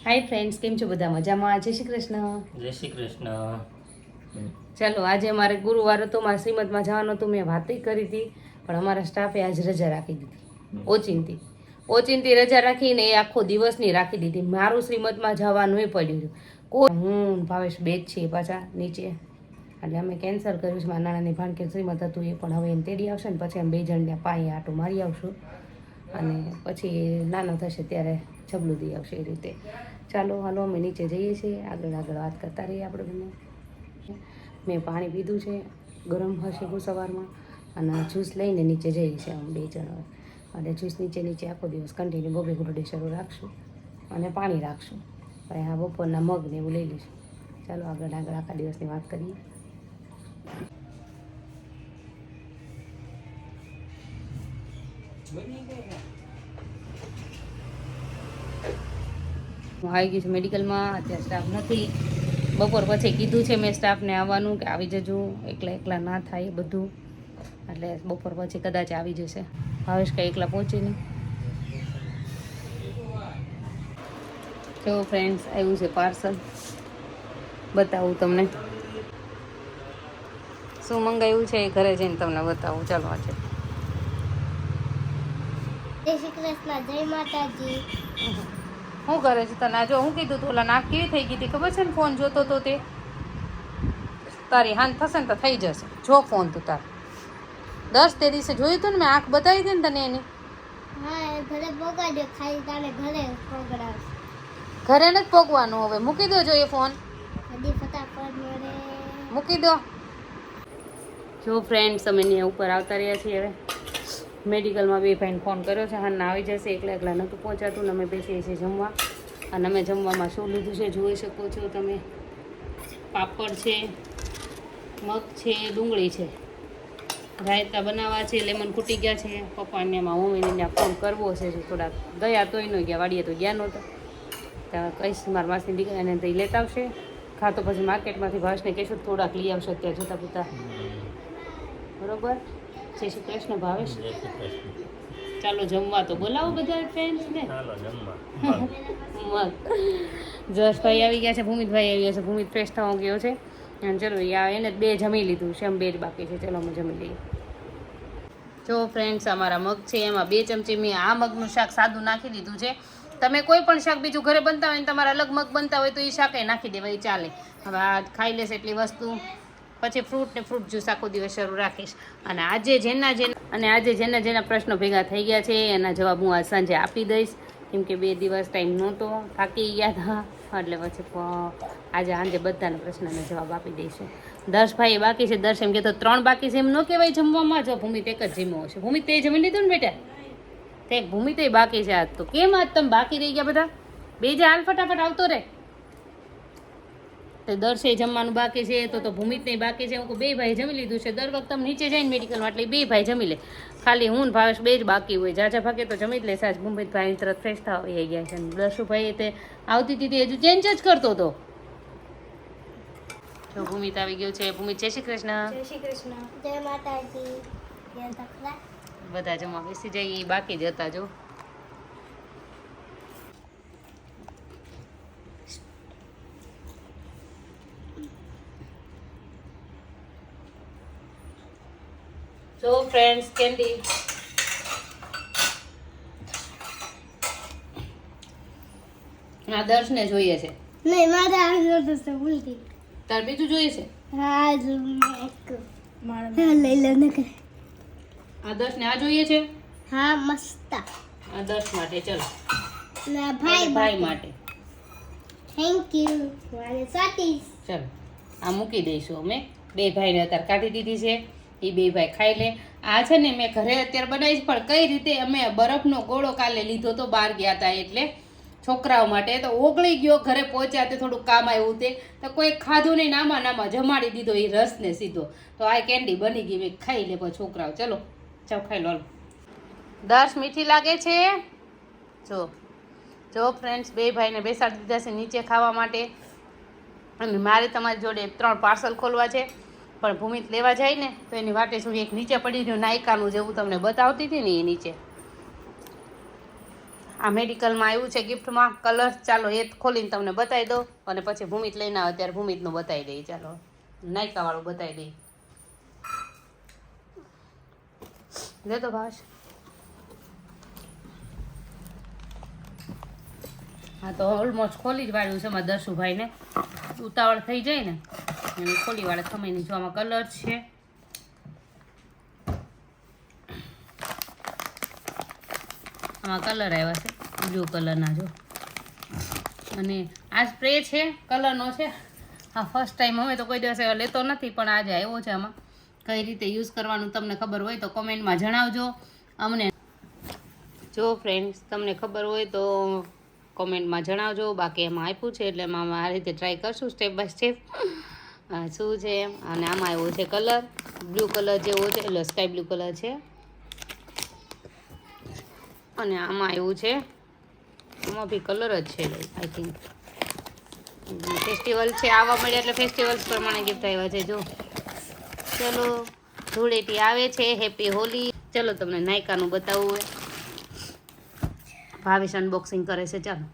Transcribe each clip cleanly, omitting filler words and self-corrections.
Hi friends, કેમ છો બધા? મજામાં? જય શ્રી કૃષ્ણ. જય શ્રી કૃષ્ણ. ચાલો, આજે મારે ગુરુવાર હતો, મારા શ્રીમદમાં જવાનું હતું. મેં વાત કરી હતી, પણ અમારા સ્ટાફે આજ રજા રાખી દીધી. ઓચિંતી રજા રાખીને એ આખો દિવસની રાખી દીધી. મારું શ્રીમદમાં જવાનું પડ્યું. હું ભાવેશ બે જ છીએ પાછા નીચે, એટલે અમે કેન્સલ કર્યું છે. મારા નાનાની ભાણકી શ્રીમદ હતું એ પણ હવે એને તેડી આવશે ને પછી અમે 2 જણ પાયે આટો મારી આવશું, અને પછી નાનો થશે ત્યારે જબલું દઈ આવશે. એ રીતે ચાલો હાલો અમે નીચે જઈએ છીએ, આગળ વાત કરતા રહીએ આપણે બંને. મેં પાણી પીધું છે, ગરમ હશે બહુ સવારમાં, અને જ્યુસ લઈને નીચે જઈએ છીએ અમે 2 જણ. અને જ્યુસ નીચે આખો દિવસ કન્ટિન્યુ 2 ઘૂંટડે શરૂ રાખશું અને પાણી રાખશું. પછી આ બપોરના મગ ને એવું લઈ લઈશું. ચાલો આગળ આખા દિવસની વાત કરીએ. હું આવી ગઈ છું મેડિકલમાં. અત્યારે સ્ટાફ નથી. બપોર પછી કીધું છે મેં સ્ટાફને આવવાનું, કે આવી જજો, એકલા ના થાય બધું. એટલે બપોર પછી કદાચ આવી જશે. ભાવેશ કંઈ એકલા પહોંચે નહીં. જો ફ્રેન્ડ્સ, આવ્યું છે પાર્સલ, બતાવું તમને શું મંગાવ્યું છે. ઘરે જઈને તમને બતાવું. ચાલો આજે જય શ્રી કૃષ્ણ, જય માતાજી. શું કરે છે તને? જો હું કીધું તું, ઓલા નાક કેવી થઈ ગઈ હતી ખબર છે ને? ફોન જોતો તો તે તારી હાન થશે ને તો થઈ જશે. જો ફોન તું તાર 10 તે દિવસે જોયું હતું ને, મેં આંખ બતાવી હતી ને તને એની. હા, એ ઘરે પોગાડ્યો, ખાઈ તારે ઘરે પોગડાવ. ઘરે નથી પોગવાનું, હવે મૂકી દો. જો એ ફોન હજી ફટાફટ મળે. મૂકી દો. જો ફ્રેન્ડ્સ, અમે ત્યાં ઉપર આવતા રહ્યા છીએ. હવે મેડિકલમાં 2 ભાઈને ફોન કર્યો છે, હાલના આવી જશે. એકલા નહોતું પહોંચાતું ને અમે બેસીએ છીએ જમવા. અને અમે જમવામાં શું લીધું છે જોઈ શકો છો તમે. પાપડ છે, મગ છે, ડુંગળી છે, રાયતા બનાવવા છે, લેમન ખૂટી ગયા છે. પપ્પાને એમાં મમ્મીને ત્યાં ફોન કરવો છે. થોડાક ગયા તોય ન ગયા, વાડીએ તો ગયા નહોતા. ત્યાં કહીશ મારા માસની દીકરીને તો એ લેતા આવશે. ખાતો પછી માર્કેટમાંથી ભાવેશને કહેશું થોડાક લઈ આવશે અત્યારે જોતા પૂતા. બરોબર. જય શ્રી કૃષ્ણ ભાવેશ. જય શ્રી કૃષ્ણ. ચાલો જમવા તો બોલાવો બધા ફ્રેન્ડ્સને. ચાલો જમવા. મગ જશભાઈ આવી ગયા છે, ભૂમિતભાઈ આવી ગયા છે. ભૂમિત ફ્રેશ થવા ગયો છે. અને ચલો એને 2 જમી લીધું છે, એમ 2 જ બાકી છે. ચલો અમે જમી લઈએ. જો ફ્રેન્ડ્સ, અમારા મગ છે, એમાં 2 ચમચી મેં આ મગનું શાક સાદું નાખી દીધું છે. તમે કોઈ પણ શાક બીજું ઘરે બનતા હોય ને તમારા અલગ મગ બનતા હોય તો એ શાકે નાખી દેવાય, ચાલે. હવે આ ખાઈ લેશે એટલી વસ્તુ, પછી ફ્રૂટ જ્યુસ આખો દિવસ શરૂ રાખીશ. અને આજે જેના પ્રશ્નો ભેગા થઈ ગયા છે એના જવાબ હું આજ સાંજે આપી દઈશ, કેમ કે 2 દિવસ ટાઈમ નહોતો, થાકી ગયા હતા. એટલે પછી આજે સાંજે બધાના પ્રશ્નનો જવાબ આપી દઈશું. દર્શભાઈ બાકી છે. દર્શ એમ કહેતો 3 બાકી છે, એમ ન કહેવાય જમવામાં. જો ભૂમિત એક જ જમ્યો હશે. ભૂમિત તે જમી લીધું ને બેટા? તે ભૂમિત બાકી છે આજ તો. કેમ આજ તમે બાકી રહી ગયા બધા? 2 હાલ ફટાફટ આવતો રહે. તો દર્શે જમવાનું બાકી છે, તો ભૂમિતને બાકી છે. હું 2 ભાઈ જમી લીધું છે. દર વખત તમે નીચે જઈને મેડિકલમાં એટલે 2 ભાઈ જમી લે. ખાલી હું ને ભાવેશ 2 જ બાકી હોય. જાજા ભાગે તો જમી જ લે. સાજ ભૂમિતભાઈ તરત ફ્રેશ થવા આવી ગયા છે. દર્શુભાઈ તે આવતી હતી હજુ ચેન્જ જ કરતો હતો. જો ભૂમિત આવી ગયો છે. ભૂમિત જય શ્રી કૃષ્ણ. જય શ્રી કૃષ્ણ, જય માતાજી. બધા જમવા બેસી જઈએ. બાકી જ હતા જો. જો ફ્રેન્ડ્સ, કેન્ડી આ દર્શને જોઈએ છે. નહીં, મારે આ જોતું છે ભૂલતી. તાર બીજું જોઈએ છે? હા, લઈ લો ને. આ દર્શને આ જોઈએ છે. હા, મસ્ત. આ દર્શ માટે ચલો. ના ભાઈ માટે થેન્ક યુ. મારે સાટીસ. ચલો આ મૂકી દઈશું અમે. 2 ભાઈને અત્યારે કાઢી દીધી છે. એ 2 ભાઈ ખાઈ લે. આ છે ને મેં ઘરે અત્યારે બનાવીશ, પણ કઈ રીતે અમે બરફનો ગોળો કાલે લીધો તો બહાર ગયા હતા એટલે છોકરાઓ માટે, તો ઓગળી ગયો. ઘરે પહોંચ્યા તે થોડુંક કામ આવ્યું તે તો કોઈ ખાધું નહીં. નામાં જમાડી દીધો એ રસને સીધો. તો આ કેન્ડી બની ગઈ. મેં ખાઈ લે પછી છોકરાઓ. ચલો ચાલો ખાઈ લો. દર્શ મીઠી લાગે છે. જો ફ્રેન્ડ્સ, 2 ભાઈને બેસાડી દીધા છે નીચે ખાવા માટે. અને મારે તમારી જોડે 3 પાર્સલ ખોલવા છે, પણ ભૂમિત લેવા જાય ને તો એની વાટે સુધી એક નીચે પડી રહ્યું નાયકાનું જેવું તમને બતાવતી હતી ને, એ નીચે આ મેડિકલમાં આવ્યું છે ગિફ્ટમાં કલર. ચાલો એ ખોલીને તમને બતાવી દો અને પછી ભૂમિત લઈને આવે ત્યારે ભૂમિતનું બતાવી દઈએ. ચાલો નાયકાવાળું બતાવી દઈએ. દે તો ભાષ. હા તો ઓલમોસ્ટ ખોલી જ વાળ્યું છે મારા દર્શુભાઈને. ઉતાવળ થઈ જાય ને એને ખોલી વાળે સમયની. જો આમાં કલર છે. આમાં કલર આવ્યા છે બ્લુ કલરના. જો અને આ સ્પ્રે છે કલરનો છે. હા ફર્સ્ટ ટાઈમ અમે તો કોઈ દિવસ એવા લેતો નથી પણ આજે આવ્યો છે. આમાં કઈ રીતે યુઝ કરવાનું તમને ખબર હોય તો કોમેન્ટમાં જણાવજો અમને. જો ફ્રેન્ડ્સ તમને ખબર હોય તો કોમેન્ટમાં જણાવજો. બાકી એમાં આપ્યું છે એટલે એમાં આ રીતે ટ્રાય કરશું સ્ટેપ બાય સ્ટેપ શું છે એમ. અને આમાં આવ્યો છે કલર બ્લુ કલર જેવો છે એટલે સ્કાય બ્લુ કલર છે. અને આમાં આવ્યું છે આમાં બી કલર જ છે આઈ થિંક. ફેસ્ટિવલ છે આવવા મળ્યા એટલે ફેસ્ટિવલ્સ પ્રમાણે ગિફ્ટ આવ્યા છે. જો ચલો ધૂળેટી આવે છે. હેપી હોલી. ચલો તમને નાયકાનું બતાવવું હોય. ભાવેશ અનબોક્સિંગ કરે છે. ચાલો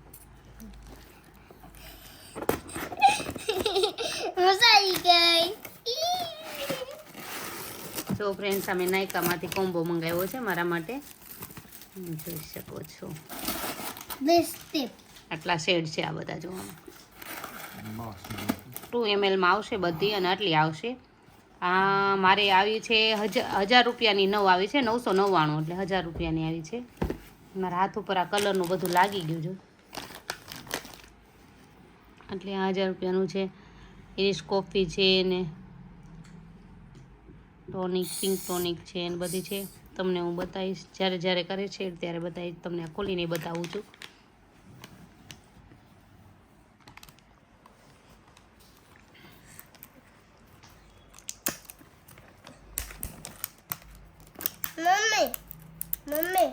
મજા આવી ગઈ. જો ફ્રેન્ડ્સ અમે નાયકામાંથી કોમ્બો મંગાવ્યો છે મારા માટે. જોઈ શકો છો બેસ્ટ ટિપ. આટલા શેડ છે આ બધા જોવામાં. 2 ml માં આવશે બધી અને આટલી આવશે. આ મારે આવી છે 1000 રૂપિયાની 9 આવી છે. 999 એટલે 1000 રૂપિયાની આવી છે. મારા હાથ ઉપર આ કલરનું બધું લાગી ગયું છે એટલે આ 1000 રૂપિયાનું છે. ઇરિશ કોફી છે ને ટોનિક પિંક ટોનિક છે ને બધી છે. તમને હું બતાવીશ જ્યારે જ્યારે કરે છે ત્યારે બતાવીશ. તમને ખોલીને બતાવું છું. મમ્મી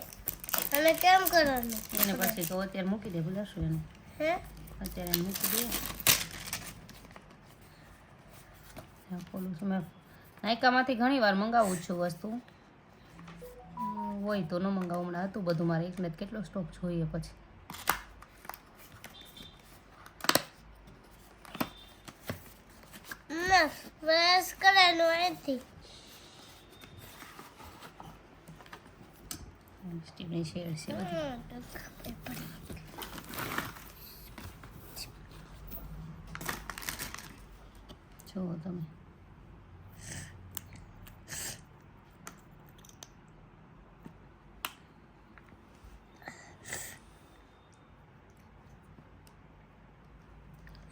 અને કેમ કરવાનું એને પછી તો અત્યારે મૂકી દે. ભૂલાશું એને હે અત્યારે એને મૂકી દે. ખોલું છું મેં. નાયકામાંથી ઘણી વાર મંગાવું જ છું વસ્તુ. હોય તો ન મંગાવું. હમણાં હતું બધું મારે એકને કેટલો સ્ટોક જોઈએ પછી. પ્રેસ કરવાનું અહીંથી. સ્ટીલની શેડ છે બધી. જુઓ તમે.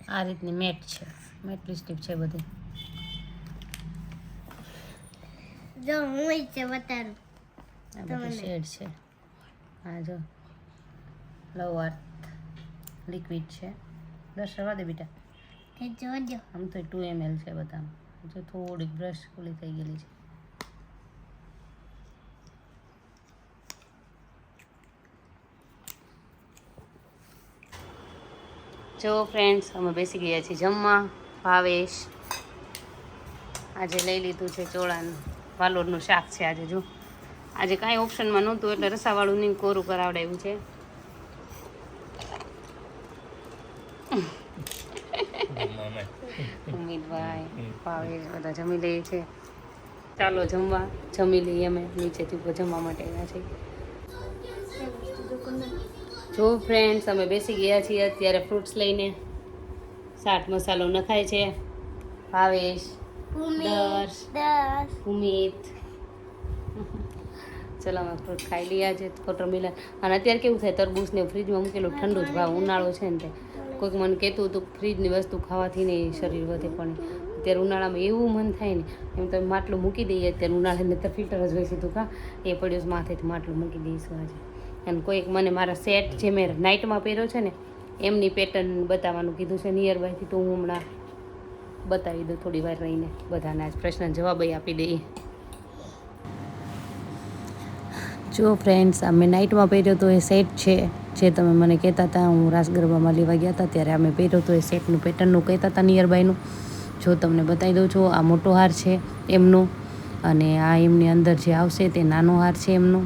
આ રીતની મેટ છે. મેટ લિપસ્ટિક છે બધી. જો હું ઈ છે બતાડું. આ બધી શેડ છે. આ જો લવ આર્ટ લિક્વિડ છે. દર્શવા દે બેટા. કે જોજો આમ તો 2 ml છે બધામાં. જો થોડીક બ્રશ ખુલ્લી થઈ ગયેલી છે. જો ફ્રેન્ડ્સ અમે બેસી ગયા છીએ જમવા. ભાવેશ આજે લઈ લીધું છે ચોળાનું વાલોડનું શાક છે આજે. જો આજે કાંઈ ઓપ્શનમાં નહોતું એટલે રસાવાળું નહીં કોરું કરાવડાવ્યું છે. ઉમેદભાઈ ભાવેશ બધા જમી લઈએ છે. ચાલો જમવા. જમી લઈએ. અમે નીચેથી ઉપર જમવા માટે આવ્યા છીએ. જો ફ્રેન્ડ્સ અમે બેસી ગયા છીએ અત્યારે ફ્રૂટ્સ લઈને. ચાટ મસાલો નખાય છે. ભાવેશ દર્શ ઉમિત. ચલો અમે ફ્રૂટ ખાઈ લઈએ છે. વોટરમેલન. અને અત્યારે કેવું થાય તરબૂચ ને ફ્રીજમાં મૂકેલું ઠંડુ જ ભાવ. ઉનાળો છે ને તે કોઈક મને કહેતું હતું ફ્રીજની વસ્તુ ખાવાથી નહીં શરીર વધે પણ અત્યારે ઉનાળામાં એવું મન થાય ને એમ તમે માટલું મૂકી દઈએ. અત્યારે ઉનાળાની તો ફિલ્ટર જ હોય સીધું કા એ પડ્યું માથેથી માટલું મૂકી દઈશું આજે. અને કોઈક મને મારા સેટ જે મેં નાઇટમાં પહેર્યો છે ને એમની પેટર્ન બતાવવાનું કીધું છે નિયર બાયથી. તો હું હમણાં બતાવી દઉં થોડી વાર રહીને બધાને આજ પ્રશ્ન જવાબ આપી દઈએ. જો ફ્રેન્ડ્સ અમે નાઇટમાં પહેર્યો તો એ સેટ છે જે તમે મને કહેતા હતા. હું રાસ ગરબામાં લેવા ગયા હતા ત્યારે અમે પહેર્યો તો એ સેટનું પેટર્નનું કહેતા હતા નિયર બાયનું. જો તમને બતાવી દઉં છું. આ મોટો હાર છે એમનો અને આ એમની અંદર જે આવશે તે નાનો હાર છે એમનો.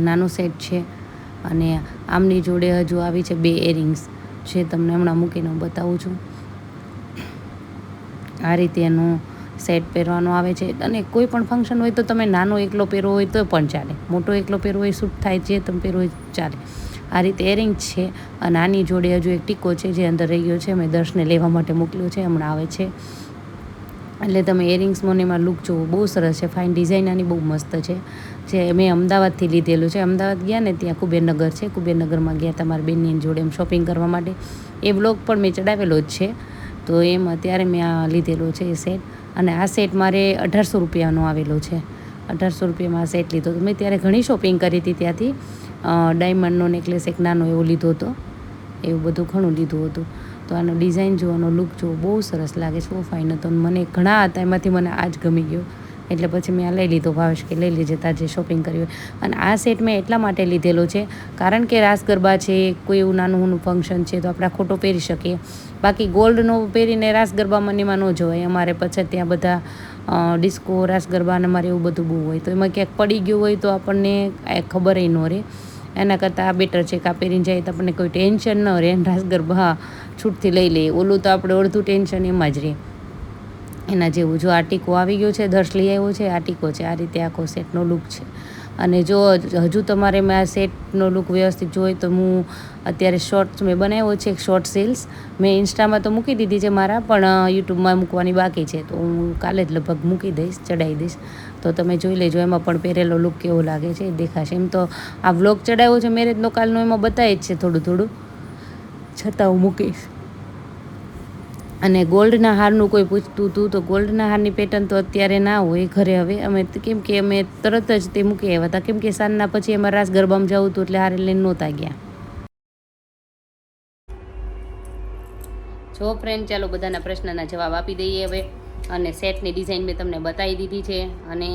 નાનો સેટ છે અને આમની જોડે હજુ આવી છે 2 ઇયરિંગ્સ, જે તમને હમણાં મૂકીને હું બતાવું છું. આ રીતે એનું સેટ પહેરવાનો આવે છે. અને કોઈ પણ ફંક્શન હોય તો તમે નાનો એકલો પહેરવો હોય તો પણ ચાલે, મોટો એકલો પહેરવો હોય સૂટ થાય, જે તમે પહેરવો હોય ચાલે. આ રીતે એરિંગ છે. અને આની જોડે હજુ એક ટીકો છે જે અંદર રહી ગયો છે, મેં દર્શને લેવા માટે મોકલ્યો છે, હમણાં આવે છે. એટલે તમે એરિંગ્સ મોનેમાં લુક જુઓ, બહુ સરસ છે. ફાઇન ડિઝાઇન આની બહુ મસ્ત છે, જે મેં અમદાવાદથી લીધેલું છે. અમદાવાદ ગયા ને ત્યાં કુબેરનગર છે, કુબેરનગરમાં ગયા તમારી બેનની જોડે એમ શોપિંગ કરવા માટે. એ બ્લોગ પણ મેં ચડાવેલો જ છે. તો એમ અત્યારે મેં આ લીધેલો છે એ સેટ. અને આ સેટ મારે 1800 રૂપિયાનો આવેલો છે. 1800 રૂપિયામાં આ સેટ લીધો હતો મેં. ત્યારે ઘણી શોપિંગ કરી હતી ત્યાંથી. ડાયમંડનો નેકલેસ એક નાનો એવો લીધો હતો, એવું બધું ઘણું લીધું હતું. તો આનો ડિઝાઇન જોવાનો લુક જો બહુ સરસ લાગે છે, બહુ ફાઇન હતો. મને ઘણા હતા, એમાંથી મને આ જ ગમી ગયો, એટલે પછી મેં આ લઈ લીધો. ભાવેશ કે લઈ લેજે તાજે શોપિંગ કરી હોય. અને આ સેટ મેં એટલા માટે લીધેલો છે કારણ કે રાસ ગરબા છે, કોઈ એવું નાનું નાનું ફંક્શન છે તો આપણે ખોટો પહેરી શકીએ. બાકી ગોલ્ડનો પહેરીને રાસ ગરબામાં એમાં ન જવાય. અમારે પછી ત્યાં બધા ડિસ્કો રાસ ગરબા અને અમારે એવું બધું બહુ હોય, તો એમાં ક્યાંક પડી ગયું હોય તો આપણને ખબર ન રહે. એના કરતાં આ બેટર છે કે આ પહેરીને જાય તો આપણને કોઈ ટેન્શન ન રહે. રાસ ગરબા છૂટથી લઈ લઈએ, ઓલું તો આપણે અડધું ટેન્શન એમાં જ રહે. એના જેવું જો આ ટીકો આવી ગયો છે, દર્શ લઈ આવ્યો છે. આ ટીકો છે, આ રીતે આખો સેટનો લુક છે. અને જો હજુ તમારે મેં આ સેટનો લુક વ્યવસ્થિત જોઈએ તો હું અત્યારે શોર્ટ્સ મેં બનાવ્યો છે, એક શોર્ટ સેલ્સ મેં ઇન્સ્ટામાં તો મૂકી દીધી છે મારા, પણ યુટ્યુબમાં મૂકવાની બાકી છે. તો હું કાલે જ લગભગ મૂકી દઈશ, ચડાવી દઈશ. તો તમે જોઈ લેજો એમાં પણ પહેરેલો લુક કેવો લાગે છે, દેખાશે. એમ તો આ વ્લોગ ચડાવ્યો છે મેરેજનો કાલનો, એમાં બતાવે જ છે થોડું થોડું, છતાં હું મૂકીશ. અને ગોલ્ડના હારનું કોઈ પૂછતું હતું તો ગોલ્ડના હારની પેટર્ન તો અત્યારે ના હોય ઘરે હવે. કેમ કે અમે તરત જ તે મૂકી આવ્યા હતા, કેમ કે સાંજના પછી એમાં રાસ ગરબામાં જવું હતું એટલે હારે લઈને નહોતા ગયા. જો ફ્રેન્ડ, ચાલો બધાના પ્રશ્નના જવાબ આપી દઈએ હવે. અને સેટની ડિઝાઇન મેં તમને બતાવી દીધી છે. અને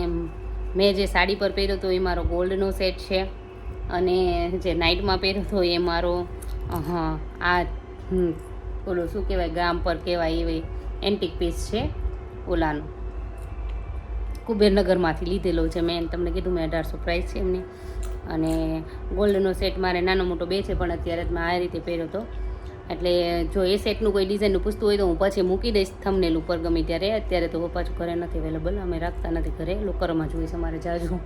મેં જે સાડી પર પહેર્યો હતો એ મારો ગોલ્ડનો સેટ છે. અને જે નાઇટમાં પહેર્યો હતો એ મારો આ ઓલું શું કહેવાય, ગામ પર કહેવાય એવી એન્ટિક પીસ છે ઓલાનું, કુબેરનગરમાંથી લીધેલો છે મેં. તમને કીધું મેં 1800 પ્રાઇસ છે એમની. અને ગોલ્ડનો સેટ મારે નાનો મોટો બે છે, પણ અત્યારે જ મેં આ રીતે પહેર્યો હતો. એટલે જો એ સેટનું કોઈ ડિઝાઇનનું પૂછતું હોય તો હું પછી મૂકી દઈશ થંબનેલ ઉપર ગમે ત્યારે. અત્યારે તો પાછું ઘરે નથી અવેલેબલ, અમે રાખતા નથી ઘરે, લોકરમાં જોઈશ અમારે જાજુ.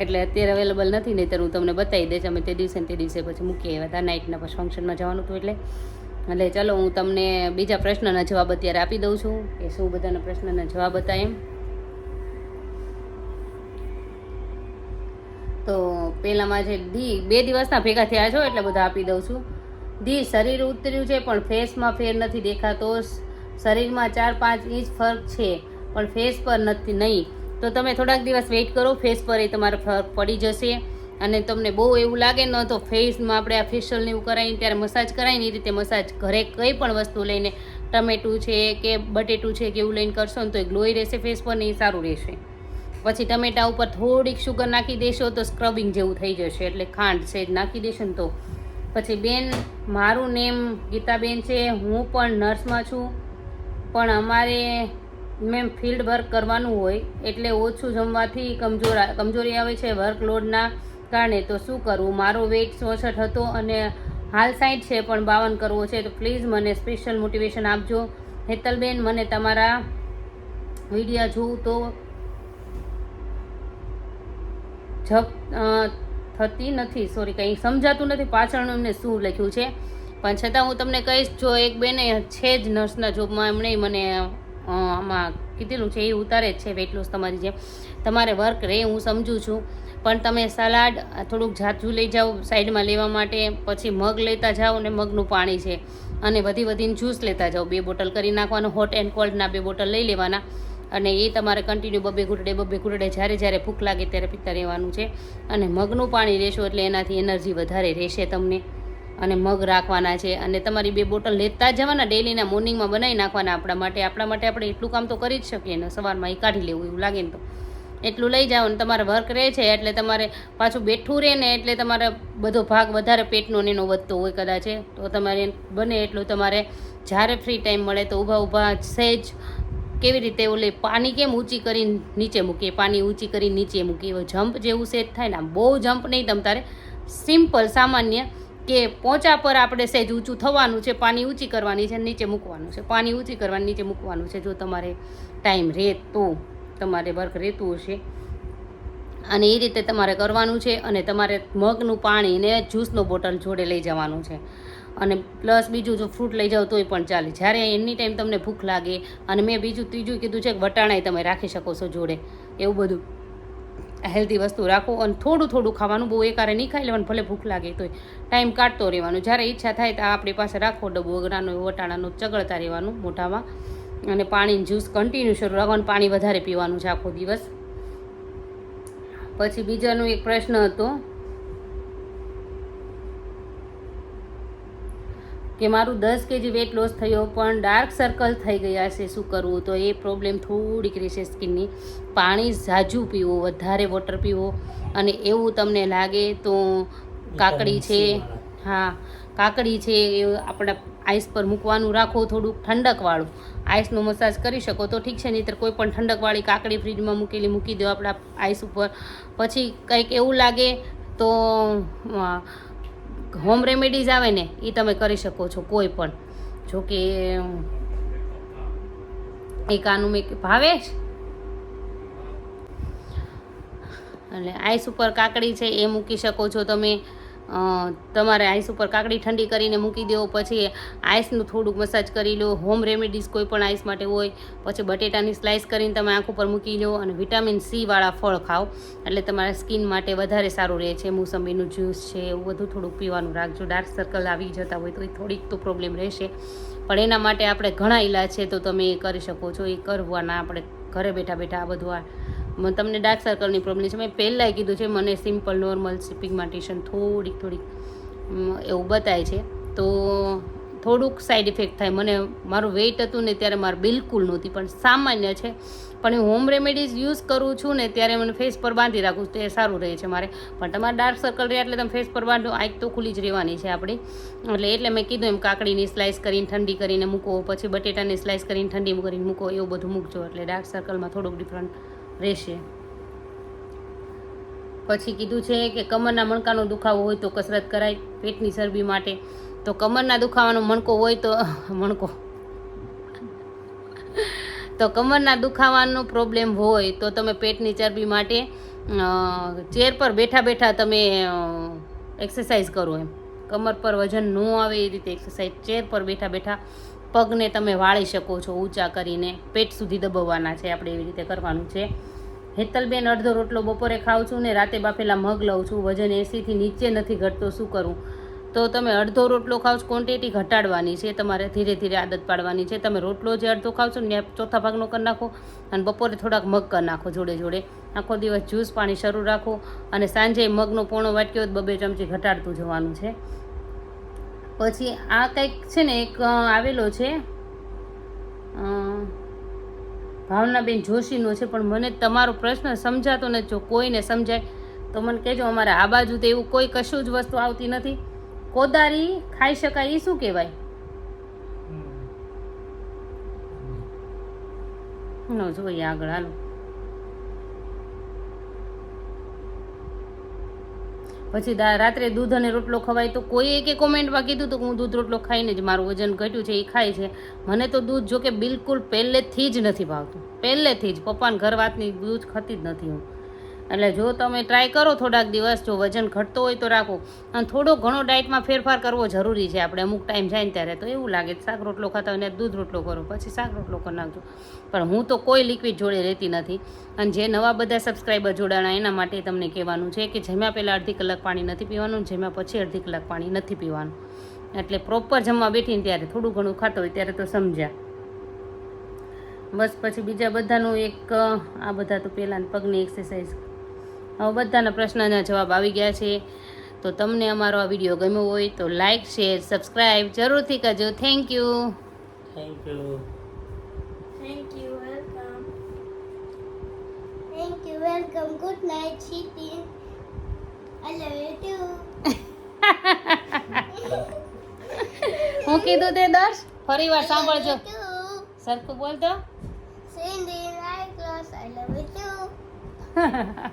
એટલે અત્યારે અવેલેબલ નથી, નહીં તો હું તમને બતાવી દઈશ. અમે તે દિવસે પછી મૂકી આવ્યા હતા, નાઇટના પછી ફંક્શનમાં જવાનું હતું એટલે ચાલો હું તમને બીજા પ્રશ્નના જવાબ અત્યારે આપી દઉં છું કે શું બધાના પ્રશ્નના જવાબ હતા એમ. તો પહેલાંમાં જે 2 દિવસના ભેગા થયા છો એટલે બધા આપી દઉં છું. શરીર ઉતર્યું છે પણ ફેસમાં ફેર નથી દેખાતો. શરીરમાં 4-5 ઇંચ ફરક છે પણ ફેસ પર નથી નહીં. તો તમે થોડાક દિવસ વેઇટ કરો, ફેસ પર એ તમારે ફરક પડી જશે. અને તમને બહુ એવું લાગે ને તો ફેસમાં આપણે આ ફેશિયલને એવું કરાવીને ત્યારે મસાજ કરાવીને એ રીતે મસાજ ઘરે કંઈ પણ વસ્તુ લઈને, ટમેટું છે કે બટેટું છે કે એવું લઈને કરશો ને તો એ ગ્લોઈ રહેશે ફેસ પર ને એ સારું રહેશે. પછી ટમેટા ઉપર થોડીક શુગર નાખી દેશો તો સ્ક્રબિંગ જેવું થઈ જશે. એટલે ખાંડ છે નાખી દેશો ને તો. પછી બેન, મારું નેમ ગીતાબેન છે, હું પણ નર્સમાં છું, પણ અમારે મેમ ફિલ્ડ વર્ક કરવાનું હોય એટલે ઓછું જમવાથી કમજોરી આવે છે વર્કલોડના કારણે. તો શું કરવું? મારો વેઇટ 64 હતો અને હાલ 60 છે, પણ 52 કરવો છે. તો પ્લીઝ મને સ્પેશિયલ મોટિવેશન આપજો. હેતલબેન, મને તમારા વિડીયા જોઉં તો થતી નથી, સોરી કંઈ સમજાતું નથી પાછળનું એમને શું લખ્યું છે, પણ છતાં હું તમને કહીશ. જો એક બેને છે જ નર્સના જોબમાં, એમણે મને આમાં કીધેલું છે, એ ઉતારે જ છે વેઇટ લોસ તમારી જેમ. તમારે વર્ક રહે હું સમજું છું, પણ તમે સલાડ થોડુંક જાજુ લઈ જાઓ સાઈડમાં લેવા માટે. પછી મગ લેતા જાઓ ને મગનું પાણી છે, અને વધીને જ્યુસ લેતા જાઓ. 2 બોટલ કરી નાખવાનું, હોટ એન્ડ કોલ્ડના 2 બોટલ લઈ લેવાના. અને એ તમારે કન્ટિન્યુ બબે ઘૂંટડે જ્યારે ભૂખ લાગે ત્યારે પીતા રહેવાનું છે. અને મગનું પાણી લેશો એટલે એનાથી એનર્જી વધારે રહેશે તમને. અને મગ રાખવાના છે. અને તમારી 2 બોટલ લેતા જવાના, ડેલીના મોર્નિંગમાં બનાવી નાખવાના. આપણા માટે આપણે એટલું કામ તો કરી જ શકીએ ને, સવારમાં એ કાઢી લેવું એવું લાગે ને તો એટલું લઈ જાઓ. ને તમારે વર્ક રહે છે એટલે તમારે પાછું બેઠું રહે ને, એટલે તમારે બધો ભાગ વધારે પેટનો ને એનો વધતો હોય કદાચ. તો તમારે બને એટલું તમારે જ્યારે ફ્રી ટાઈમ મળે તો ઊભા સહેજ કેવી રીતે ઓલે પાણી કેમ ઊંચી કરીને નીચે મૂકીએ, પાણી ઊંચી કરીને નીચે મૂકીએ, એવો જમ્પ જેવું સેટ થાય ને, આમ બહુ જમ્પ નહીં તમ તારે, સિમ્પલ સામાન્ય કે પોંચા પર આપણે સહેજ ઊંચું થવાનું છે, પાણી ઊંચી કરવાની છે, નીચે મૂકવાનું છે, પાણી ઊંચી કરવાની નીચે મૂકવાનું છે, જો તમારે ટાઈમ રહે તો, તમારે વર્ક રહેતું હશે. અને એ રીતે તમારે કરવાનું છે. અને તમારે મગનું પાણી ને જ્યુસનો બોટલ જોડે લઈ જવાનું છે. અને પ્લસ બીજું જો ફ્રૂટ લઈ જાઓ તોય પણ ચાલે, જ્યારે એની ટાઈમ તમને ભૂખ લાગે. અને મેં ત્રીજું કીધું છે કે વટાણાય તમે રાખી શકો છો જોડે, એવું બધું હેલ્ધી વસ્તુ રાખો. અને થોડું ખાવાનું, બહુ એકારે નહીં ખાઈ લેવાનું, ભલે ભૂખ લાગે તોય ટાઈમ કાઢતો રહેવાનું. જ્યારે ઈચ્છા થાય તો આપણી પાસે રાખો ડબ્બો વગડાનો વટાણાનો, ચગળતા રહેવાનું મોઢામાં. અને પાણી જ્યુસ કન્ટિન્યુ શરૂ રાખવાનું, પાણી વધારે પીવાનું છે આખો દિવસ. પછી બીજાનો એક પ્રશ્ન હતો કે મારું 10 kg વેટ લોસ થયો પણ ડાર્ક સર્કલ થઈ ગયા છે, શું કરવું? તો એ પ્રોબ્લેમ થોડીક રહેશે સ્કિનની. પાણી ઝાઝું પીવો, વધારે વોટર પીવો. અને એવું તમને લાગે તો કાકડી છે, હા કાકડી છે, એ આપણા આઈસ પર મૂકવાનું રાખો, થોડુંક ઠંડકવાળું આઈસનો મસાજ કરી શકો તો ઠીક છે, નહીંતર કોઈ પણ ઠંડકવાળી કાકડી ફ્રીજમાં મૂકેલી મૂકી દો આપણા આઈસ ઉપર. પછી કંઈક એવું લાગે તો હોમ રેમેડીઝ આવે ને, એ તમે કરી શકો છો કોઈ પણ. જો કે એક આનું મેં ભાવેશ એટલે આઈસ ઉપર કાકડી છે એ મૂકી શકો છો તમે. તમારે આઈસ ઉપર કાકડી ઠંડી કરીને મૂકી દો, પછી આઈસનું થોડુંક મસાજ કરી લો. હોમ રેમેડીઝ કોઈ પણ આઈસ માટે હોય. પછી બટેટાની સ્લાઇસ કરીને તમે આંખ ઉપર મૂકી લો. અને વિટામિન સી વાળા ફળ ખાઓ, એટલે તમારા સ્કિન માટે વધારે સારું રહે છે. મોસંબીનું જ્યુસ છે, એવું બધું થોડુંક પીવાનું રાખજો. ડાર્ક સર્કલ આવી જતા હોય તો એ થોડીક તો પ્રોબ્લેમ રહેશે, પણ એના માટે આપણે ઘણા ઈલાજ છે, તો તમે એ કરી શકો છો. એ કરવાના આપણે ઘરે બેઠા આ બધું તમને ડાર્ક સર્કલની પ્રોબ્લેમ છે, મેં પહેલાંય કીધું છે, મને સિમ્પલ નોર્મલ પિગમેન્ટેશન થોડીક એવું બતાય છે, તો થોડુંક સાઈડ ઇફેક્ટ થાય. મને મારું વેઇટ હતું ને ત્યારે મારે બિલકુલ નહોતી, પણ સામાન્ય છે. પણ હું હોમ રેમેડીઝ યુઝ કરું છું ને ત્યારે મને ફેસ પર બાંધી રાખું તો એ સારું રહે છે મારે. પણ તમારે ડાર્ક સર્કલ રહે એટલે તમે ફેસ પર બાંધો, આંખ તો ખુલ્લી જ રહેવાની છે આપણી. એટલે મેં કીધું એમ કાકડીની સ્લાઇસ કરીને ઠંડી કરીને મૂકો, પછી બટેટાની સ્લાઇસ કરીને ઠંડી કરીને મૂકો, એવું બધું મૂકજો એટલે ડાર્ક સર્કલમાં થોડુંક ડિફરન્ટ રહેશે. પછી કીધું છે કે કમરના મણકાનો દુખાવો હોય તો કસરત કરાય પેટની ચરબી માટે. તો કમરના દુખાવાનો મણકો હોય તો કમરના દુખાવાનો પ્રોબ્લેમ હોય તો તમે પેટની ચરબી માટે ચેર પર બેઠા તમે એક્સરસાઇઝ કરો. એમ કમર પર વજન ન આવે એ રીતે એક્સરસાઇઝ ચેર પર બેઠા પગને તમે વાળી શકો છો ઊંચા કરીને, પેટ સુધી દબાવવાના છે આપણે, એવી રીતે કરવાનું છે. હેતલબેન, અડધો રોટલો બપોરે ખાઉં છું ને રાતે બાફેલા મગ લઉં છું, વજન 80થી નીચે નથી ઘટતો, શું કરું? તો તમે અડધો રોટલો ખાઓ છો, ક્વોન્ટિટી ઘટાડવાની છે તમારે, ધીરે આદત પાડવાની છે. તમે રોટલો જે અડધો ખાવ છો ને ચોથા ભાગનો કરી નાખો, અને બપોરે થોડાક મગ કરી નાખો જોડે. આખો દિવસ જ્યુસ પાણી શરૂ રાખો. અને સાંજે મગનો પોણો વાટક્યો 2 ચમચી ઘટાડતું જવાનું છે. પછી આ કંઈક છે ને એક આવેલો છે ભાવનાબેન જોશીનો છે, પણ મને તમારો પ્રશ્ન સમજાતો નથી. જો કોઈને સમજાય તો મને કહેજો. અમારે આ બાજુ તો એવું કોઈ કશું જ વસ્તુ આવતી નથી. કોદારી ખાઈ શકાય એ શું કહેવાય? ન જોઈએ આગળ, હાલો. પછી રાત્રે દૂધ અને રોટલો ખવાય તો કોઈએ કે કોમેન્ટમાં કીધું તો હું દૂધ રોટલો ખાઈને જ મારું વજન ઘટ્યું છે, એ ખાય છે. મને તો દૂધ જો કે બિલકુલ પહેલેથી જ નથી ભાવતું, પહેલેથી જ. પપ્પાને ઘર વાતની દૂધ ખાતી જ નથી હું. એટલે જો તમે ટ્રાય કરો થોડાક દિવસ, જો વજન ઘટતો હોય તો રાખો. અને થોડો ઘણો ડાયટમાં ફેરફાર કરવો જરૂરી છે આપણે. અમુક ટાઈમ જાય ને ત્યારે તો એવું લાગે શાક રોટલો ખાતા હોય ને દૂધ રોટલો કરો, પછી શાક રોટલો કરી નાખજો. પણ હું તો કોઈ લિક્વિડ જોડે રહેતી નથી. અને જે નવા બધા સબસ્ક્રાઈબર જોડાણા એના માટે તમને કહેવાનું છે કે જમ્યા પહેલાં અડધી કલાક પાણી નથી પીવાનું, જમ્યા પછી અડધી કલાક પાણી નથી પીવાનું. એટલે પ્રોપર જમવા બેઠીને ત્યારે થોડું ઘણું ખાતો હોય ત્યારે તો સમજ્યા. બસ પછી બીજા બધાનું એક આ બધા તો પહેલાં પગની એક્સરસાઇઝ. હવે બધાના પ્રશ્નના જવાબ આવી ગયા છે. તો તમને અમારો આ વિડીયો ગમ્યો હોય તો લાઇક, શેર, સબસ્ક્રાઈબ જરૂરથી કરજો. Thank you. Welcome. Good night શીતી. I love you too. હું કીધું તે દર્શ ફરી વાર સાંભળજો. સરખું બોલ તો. Cindy, I close. I love you too. હા.